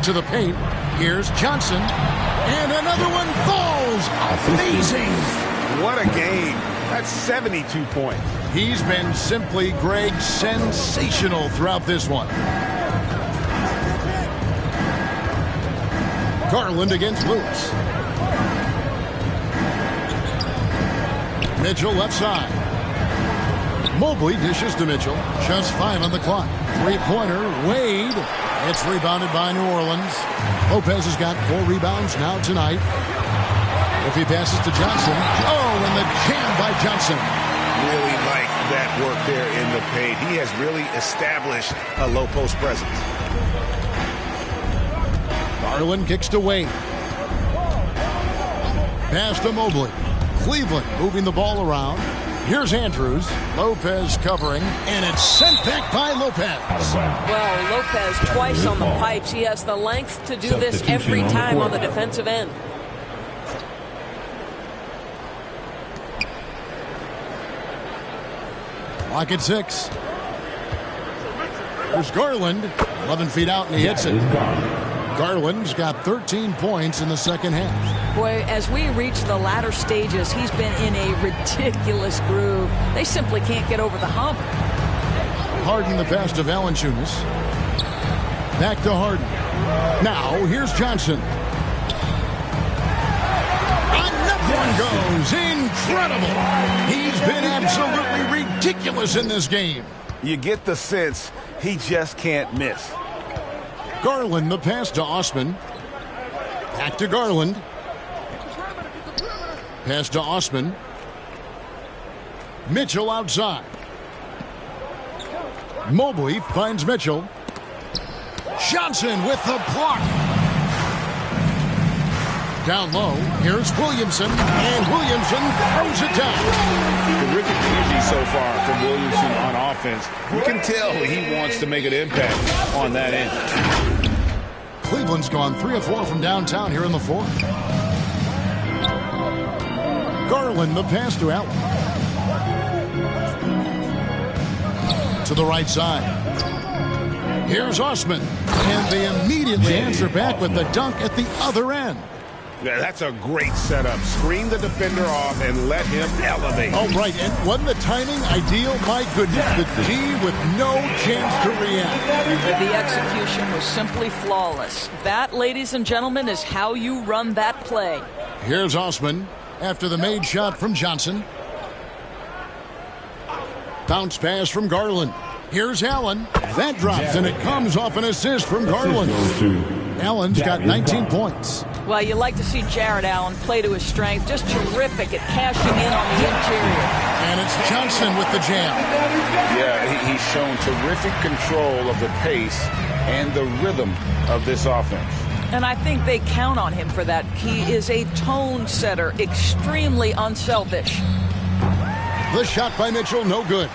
[SPEAKER 4] To the paint. Here's Johnson. And another one falls. Amazing.
[SPEAKER 6] What a game. That's 72 points.
[SPEAKER 4] He's been simply, Greg, sensational throughout this one. Garland against Lewis. Mitchell left side. Mobley dishes to Mitchell. Just 5 on the clock. Three-pointer, Wade. It's rebounded by New Orleans. Lopez has got 4 rebounds now tonight. If he passes to Johnson. Oh, and the jam by Johnson.
[SPEAKER 6] Really like that work there in the paint. He has really established a low post presence.
[SPEAKER 4] Garland kicks to Wade. Pass to Mobley. Cleveland moving the ball around. Here's Andrews. Lopez covering, and it's sent back by Lopez.
[SPEAKER 9] Well, Lopez twice on the pipes. He has the length to do this every time on the defensive end.
[SPEAKER 4] Clock at 6. There's Garland, 11 feet out, and he hits it. Garland's got 13 points in the second half.
[SPEAKER 5] Boy, as we reach the latter stages, he's been in a ridiculous groove. They simply can't get over the hump.
[SPEAKER 4] Harden the pass to Valanciunas. Back to Harden. Now, here's Johnson. Another one goes. Incredible. He's been absolutely ridiculous in this game.
[SPEAKER 6] You get the sense he just can't miss.
[SPEAKER 4] Garland the pass to Osman. Back to Garland. Pass to Osman. Mitchell outside. Mobley finds Mitchell. Johnson with the block. Down low, here's Williamson, and Williamson throws it down.
[SPEAKER 6] Terrific energy so far from Williamson on offense. You can tell he wants to make an impact on that end.
[SPEAKER 4] Cleveland's gone 3 of 4 from downtown here in the fourth. Garland the pass to Allen. To the right side. Here's Osman, and they immediately answer back with the dunk at the other end.
[SPEAKER 6] Yeah, that's a great setup. Screen the defender off and let him elevate.
[SPEAKER 4] Oh, right, and wasn't the timing ideal? My goodness, the D with no chance to react.
[SPEAKER 5] The execution was simply flawless. That, ladies and gentlemen, is how you run that play.
[SPEAKER 4] Here's Osman after the made shot from Johnson. Bounce pass from Garland. Here's Allen. That drops, and it comes off an assist from Garland. Allen's got 19 points.
[SPEAKER 5] Well, you like to see Jared Allen play to his strength. Just terrific at cashing in on the interior.
[SPEAKER 4] And it's Johnson with the jam.
[SPEAKER 6] Yeah, he's shown terrific control of the pace and the rhythm of this offense.
[SPEAKER 5] And I think they count on him for that. He is a tone setter, extremely unselfish.
[SPEAKER 4] The shot by Mitchell, no good.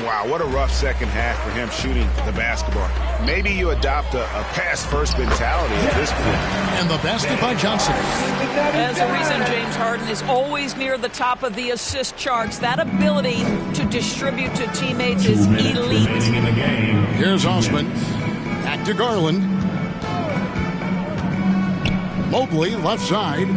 [SPEAKER 6] Wow, what a rough second half for him shooting the basketball. Maybe you adopt a pass-first mentality at this point.
[SPEAKER 4] And the basket by Johnson.
[SPEAKER 5] There's a reason James Harden is always near the top of the assist charts. That ability to distribute to teammates is elite.
[SPEAKER 4] Here's Osman. Back to Garland. Mobley, left side.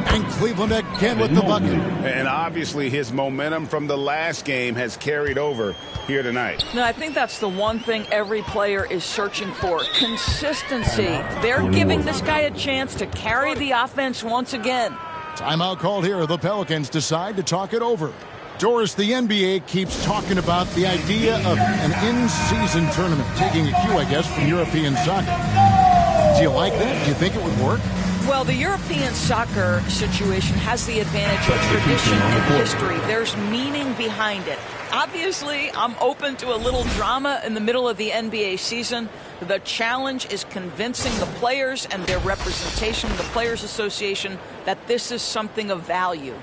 [SPEAKER 4] And Cleveland again with the bucket.
[SPEAKER 6] And obviously his momentum from the last game has carried over here tonight.
[SPEAKER 5] Now, I think that's the one thing every player is searching for. Consistency. They're giving this guy a chance to carry the offense once again.
[SPEAKER 4] Timeout called here. The Pelicans decide to talk it over. Doris, the NBA keeps talking about the idea of an in-season tournament, taking a cue, I guess, from European soccer. Do you like that? Do you think it would work?
[SPEAKER 5] Well, the European soccer situation has the advantage of tradition and history. There's meaning behind it. Obviously, I'm open to a little drama in the middle of the NBA season. The challenge is convincing the players and their representation, the Players Association, that this is something of value.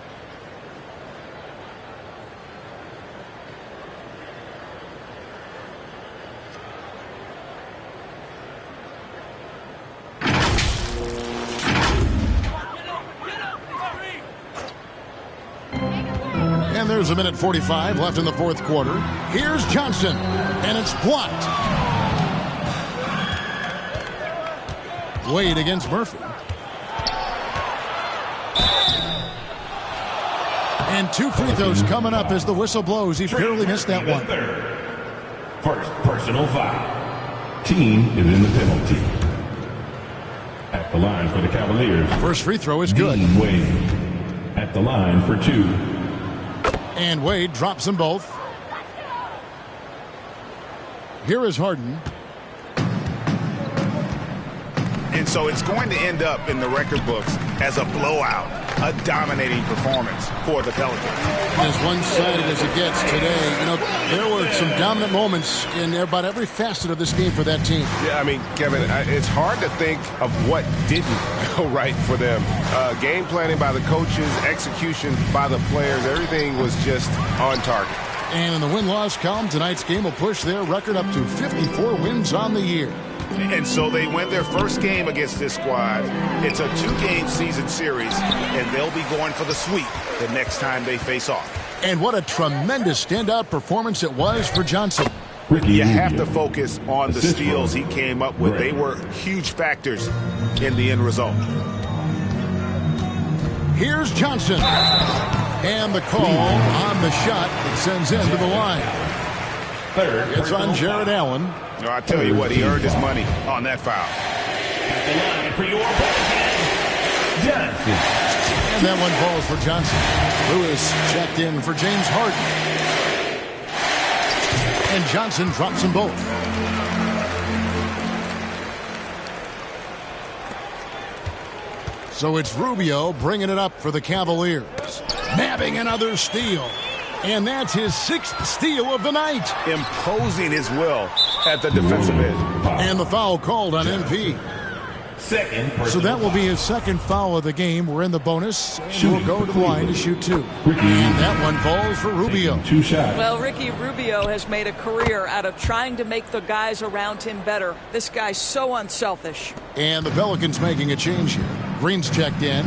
[SPEAKER 4] And there's a minute 45 left in the fourth quarter. Here's Johnson, and it's blocked. Wade against Murphy. And 2 free throws coming up as the whistle blows. He barely missed that one.
[SPEAKER 10] First personal foul. Team is in the penalty. At the line for the Cavaliers.
[SPEAKER 4] First free throw is good.
[SPEAKER 10] Wade at the line for 2.
[SPEAKER 4] And Wade drops them both. Here is Harden.
[SPEAKER 6] And so it's going to end up in the record books as a blowout, a dominating performance for the Pelicans.
[SPEAKER 4] As one-sided as it gets today, you know, there were some dominant moments in about every facet of this game for that team.
[SPEAKER 6] Yeah, I mean, Kevin, it's hard to think of what didn't go right for them. Game planning by the coaches, execution by the players, everything was just on target.
[SPEAKER 4] And in the win-loss column, tonight's game will push their record up to 54 wins on the year.
[SPEAKER 6] And so they win their first game against this squad. It's a 2-game season series, and they'll be going for the sweep the next time they face off.
[SPEAKER 4] And what a tremendous standout performance it was for Johnson.
[SPEAKER 6] You have to focus on the steals he came up with. They were huge factors in the end result.
[SPEAKER 4] Here's Johnson. And the call on the shot that sends him to the line. It's on Jared Allen.
[SPEAKER 6] No, I tell you what, he earned his money on that foul.
[SPEAKER 8] At the line for your Johnson.
[SPEAKER 4] And that one falls for Johnson. Lewis checked in for James Harden. And Johnson drops them both. So it's Rubio bringing it up for the Cavaliers. Nabbing another steal. And that's his 6th steal of the night.
[SPEAKER 6] Imposing his will at the defensive end.
[SPEAKER 4] And the foul called on MP. So that will be his 2nd foul of the game. We're in the bonus. And we'll go to the line to shoot 2. And that one falls for Rubio.
[SPEAKER 10] 2 shots.
[SPEAKER 5] Well, Ricky Rubio has made a career out of trying to make the guys around him better. This guy's so unselfish.
[SPEAKER 4] And the Pelicans making a change here. Green's checked in.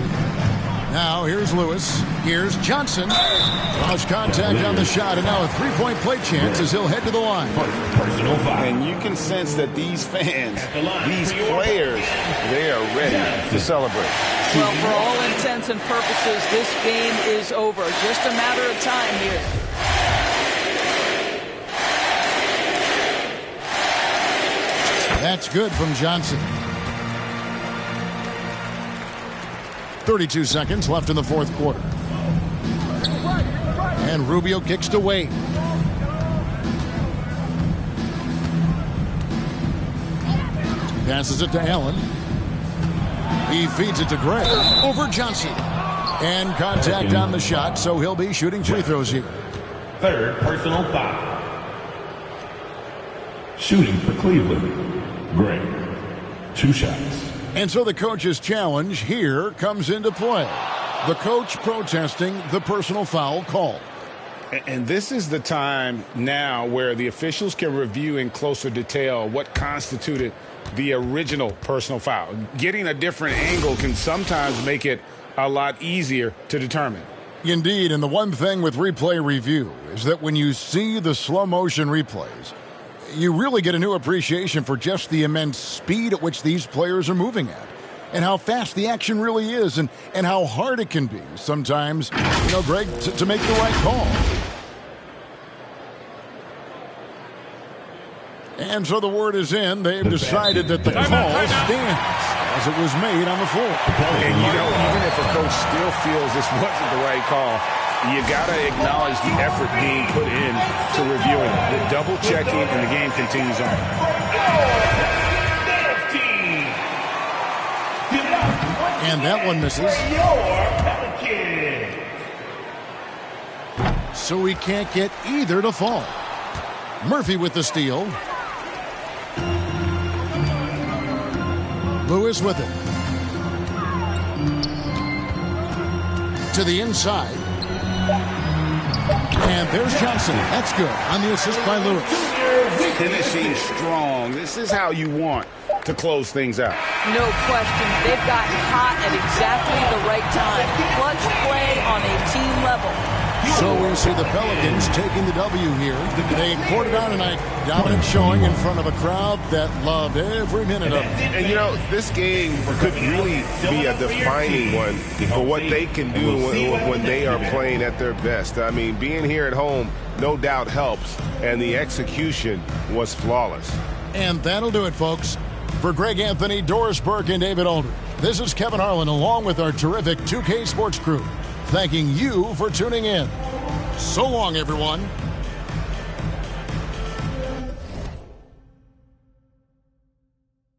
[SPEAKER 4] Now here's Lewis. Here's Johnson. Lost contact on the shot, and now a 3-point play chance as he'll head to the line.
[SPEAKER 10] Personal foul.
[SPEAKER 6] And you can sense that these fans, these players, they are ready to celebrate.
[SPEAKER 5] Well, for all intents and purposes, this game is over. Just a matter of time here.
[SPEAKER 4] That's good from Johnson. 32 seconds left in the 4th quarter. And Rubio kicks to Wade. Passes it to Allen. He feeds it to Gray. Over Johnson. And contact on the shot, so he'll be shooting free throws here.
[SPEAKER 10] 3rd personal foul. Shooting for Cleveland. Gray. 2 shots.
[SPEAKER 4] And so the coach's challenge here comes into play. The coach protesting the personal foul call.
[SPEAKER 6] And this is the time now where the officials can review in closer detail what constituted the original personal foul. Getting a different angle can sometimes make it a lot easier to determine.
[SPEAKER 4] Indeed, and the one thing with replay review is that when you see the slow motion replays, you really get a new appreciation for just the immense speed at which these players are moving at, and how fast the action really is, and how hard it can be sometimes, Greg, to make the right call. And so the word is in. They've decided that the call stands as it was made on the floor.
[SPEAKER 6] And even if a coach still feels this wasn't the right call, you got to acknowledge the effort being put in to reviewing it. The double checking, and the game continues on.
[SPEAKER 4] And that one misses. So we can't get either to fall. Murphy with the steal. Lewis with it. To the inside. And there's Johnson. That's good on the assist by Lewis.
[SPEAKER 6] Finishing strong. This is how you want to close things out.
[SPEAKER 5] No question. They've gotten hot at exactly the right time. Clutch play on a team level.
[SPEAKER 4] So we see the Pelicans taking the W here. They poured it on tonight. Dominant showing in front of a crowd that loved every minute of it.
[SPEAKER 6] And this game could really be a defining one for what they can do when they are playing at their best. I mean, being here at home no doubt helps, and the execution was flawless.
[SPEAKER 4] And that'll do it, folks. For Greg Anthony, Doris Burke, and David Aldridge, this is Kevin Harlan along with our terrific 2K Sports crew, thanking you for tuning in. So long, everyone.